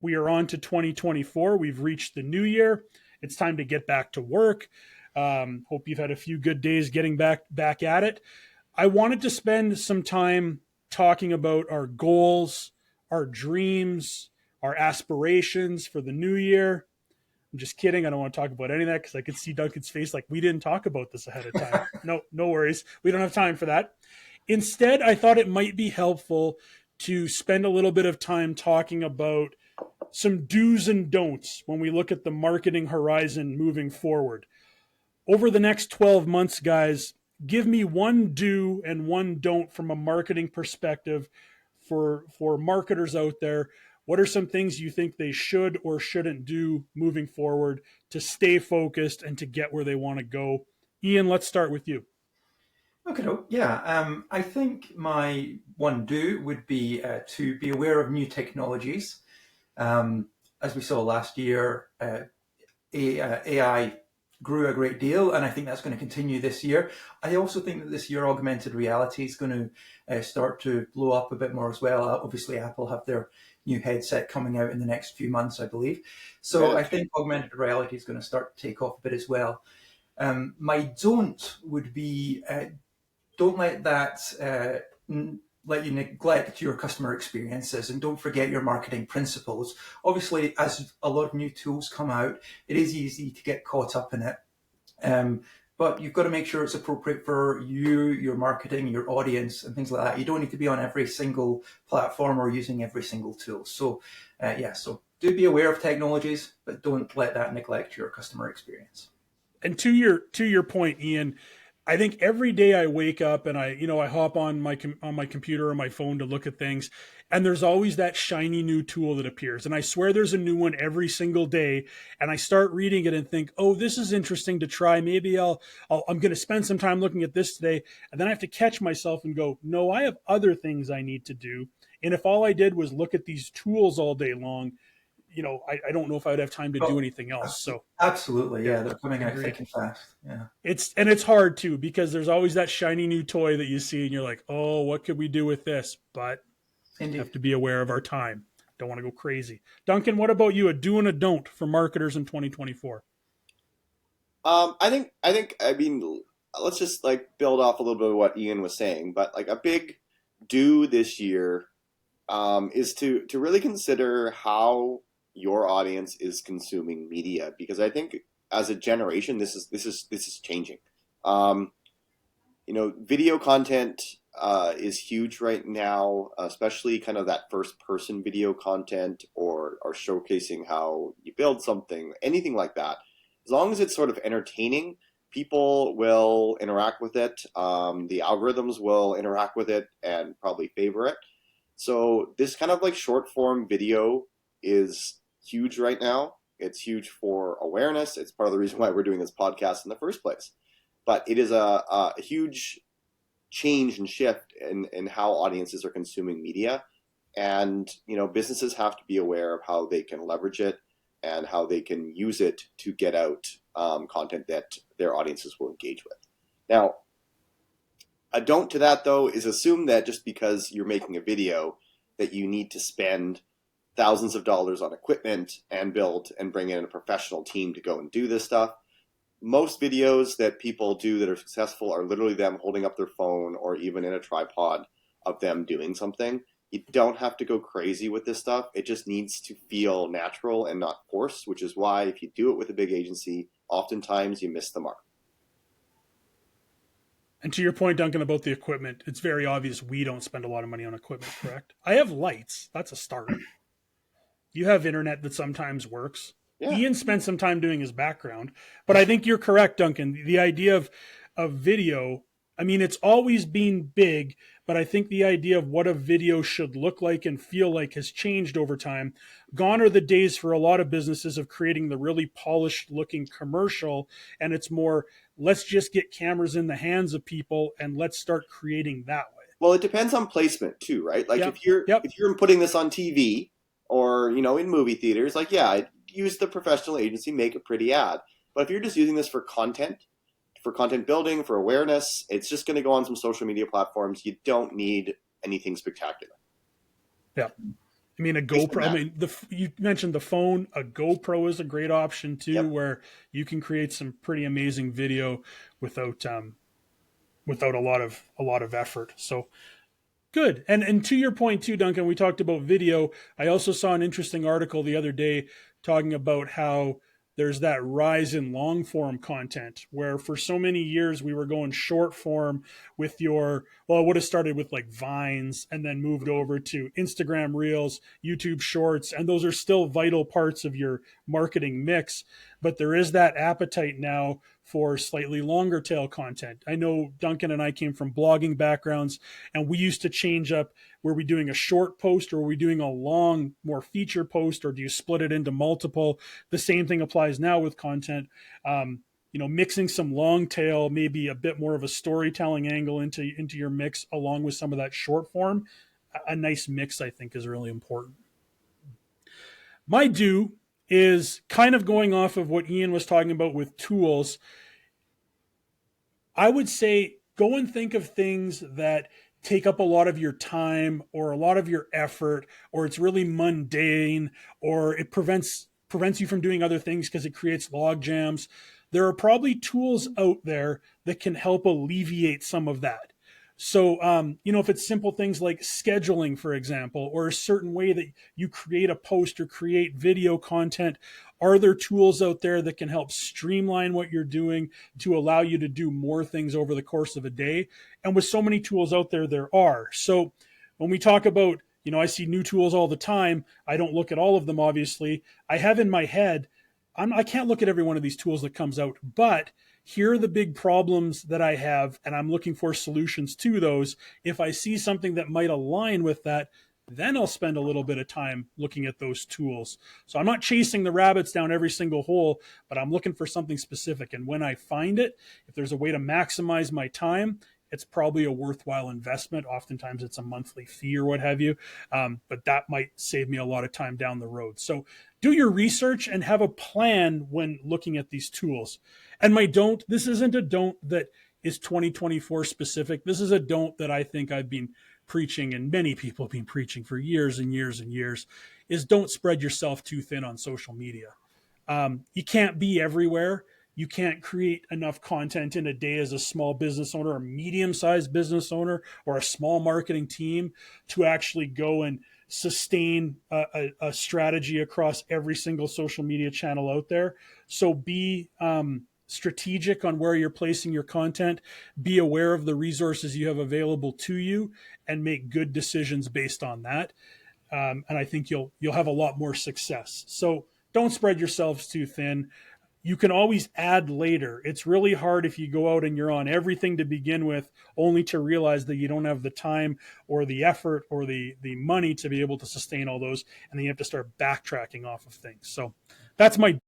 We are on to 2024. We've reached the new year. It's time to get back to work. Hope you've had a few good days getting back at it. I wanted to spend some time talking about our goals, our dreams, our aspirations for the new year. I'm just kidding. I don't want to talk about any of that because I could see Duncan's face like we didn't talk about this ahead of time. No, no worries. We don't have time for that. Instead, I thought it might be helpful to spend a little bit of time talking about some do's and don'ts when we look at the marketing horizon moving forward. Over the next 12 months, guys, give me one do and one don't from a marketing perspective for marketers out there. What are some things you think they should or shouldn't do moving forward to stay focused and to get where they want to go? Ian, let's start with you. Okay, yeah. I think my one do would be to be aware of new technologies. As we saw last year, AI grew a great deal, and I think that's going to continue this year. I also think that this year augmented reality is going to start to blow up a bit more as well. Obviously, Apple have their new headset coming out in the next few months, I believe. So I think augmented reality is going to start to take off a bit as well. My don't would be don't let that let you neglect your customer experiences, and don't forget your marketing principles. Obviously, as a lot of new tools come out, it is easy to get caught up in it. But you've got to make sure it's appropriate for you, your marketing, your audience, and things like that. You don't need to be on every single platform or using every single tool. So, so do be aware of technologies, but don't let that neglect your customer experience. And to your point, Ian, I think every day I wake up and I hop on my computer or my phone to look at things, and there's always that shiny new tool that appears, and I swear there's a new one every single day, and I start reading it and think, oh, this is interesting to try. Maybe I'm going to spend some time looking at this today, and then I have to catch myself and go, no, I have other things I need to do, and if all I did was look at these tools all day long, I don't know if I would have time to do anything else. So absolutely, yeah, they're coming out thick and fast. Yeah, it's hard too, because there's always that shiny new toy that you see, and you're like, oh, what could we do with this? But indeed, have to be aware of our time. Don't want to go crazy. Duncan, what about you? A do and a don't for marketers in 2024? I mean, let's just like build off a little bit of what Ian was saying, but like a big do this year is to really consider how your audience is consuming media, because I think as a generation this is changing. Video content is huge right now, especially kind of that first person video content or showcasing how you build something, anything like that. As long as it's sort of entertaining, people will interact with it. The algorithms will interact with it and probably favor it. So this kind of like short form video is huge right now. It's huge for awareness. It's part of the reason why we're doing this podcast in the first place. But it is a huge change and shift in how audiences are consuming media. And, businesses have to be aware of how they can leverage it and how they can use it to get out content that their audiences will engage with. Now, a don't to that, though, is assume that just because you're making a video that you need to spend thousands of dollars on equipment and build and bring in a professional team to go and do this stuff. Most videos that people do that are successful are literally them holding up their phone or even in a tripod of them doing something. You don't have to go crazy with this stuff. It just needs to feel natural and not forced, which is why if you do it with a big agency, oftentimes you miss the mark. And to your point, Duncan, about the equipment, it's very obvious we don't spend a lot of money on equipment, correct? I have lights. That's a start. You have internet that sometimes works. Yeah. Ian spent some time doing his background, but I think you're correct, Duncan. The idea of video, I mean, it's always been big, but I think the idea of what a video should look like and feel like has changed over time. Gone are the days for a lot of businesses of creating the really polished looking commercial, and it's more, let's just get cameras in the hands of people and let's start creating that way. Well, it depends on placement too, right? Like if you're putting this on TV or, in movie theaters, like, yeah, use the professional agency, make a pretty ad. But if you're just using this for content building, for awareness, it's just going to go on some social media platforms. You don't need anything spectacular. Yeah, I mean, a GoPro. I mean, you mentioned the phone. A GoPro is a great option too, Yep. where you can create some pretty amazing video without without a lot of effort. So good. And to your point too, Duncan, we talked about video. I also saw an interesting article the other day talking about how there's that rise in long form content where for so many years we were going short form with it would have started with like Vines and then moved over to Instagram Reels, YouTube Shorts, and those are still vital parts of your marketing mix. But there is that appetite now for slightly longer tail content. I know Duncan and I came from blogging backgrounds, and we used to change up, were we doing a short post or were we doing a long, more feature post, or do you split it into multiple? The same thing applies now with content. Mixing some long tail, maybe a bit more of a storytelling angle into your mix, along with some of that short form. A nice mix, I think, is really important. My do is kind of going off of what Ian was talking about with tools. I would say go and think of things that take up a lot of your time or a lot of your effort, or it's really mundane, or it prevents you from doing other things because it creates log jams. There are probably tools out there that can help alleviate some of that. So, if it's simple things like scheduling, for example, or a certain way that you create a post or create video content, are there tools out there that can help streamline what you're doing to allow you to do more things over the course of a day? And with so many tools out there, there are. So when we talk about, I see new tools all the time. I don't look at all of them, obviously. I have in my head, I can't look at every one of these tools that comes out, but here are the big problems that I have, and I'm looking for solutions to those. If I see something that might align with that, then I'll spend a little bit of time looking at those tools. So I'm not chasing the rabbits down every single hole, but I'm looking for something specific. And when I find it, if there's a way to maximize my time, it's probably a worthwhile investment. Oftentimes it's a monthly fee or what have you, but that might save me a lot of time down the road. So do your research and have a plan when looking at these tools. And this isn't a don't that is 2024 specific. This is a don't that I think I've been preaching, and many people have been preaching for years and years and years, is don't spread yourself too thin on social media. You can't be everywhere. You can't create enough content in a day as a small business owner, a medium-sized business owner, or a small marketing team to actually go and sustain a strategy across every single social media channel out there. So be strategic on where you're placing your content, be aware of the resources you have available to you, and make good decisions based on that. And I think you'll have a lot more success. So don't spread yourselves too thin. You can always add later. It's really hard if you go out and you're on everything to begin with, only to realize that you don't have the time or the effort or the money to be able to sustain all those. And then you have to start backtracking off of things. So that's my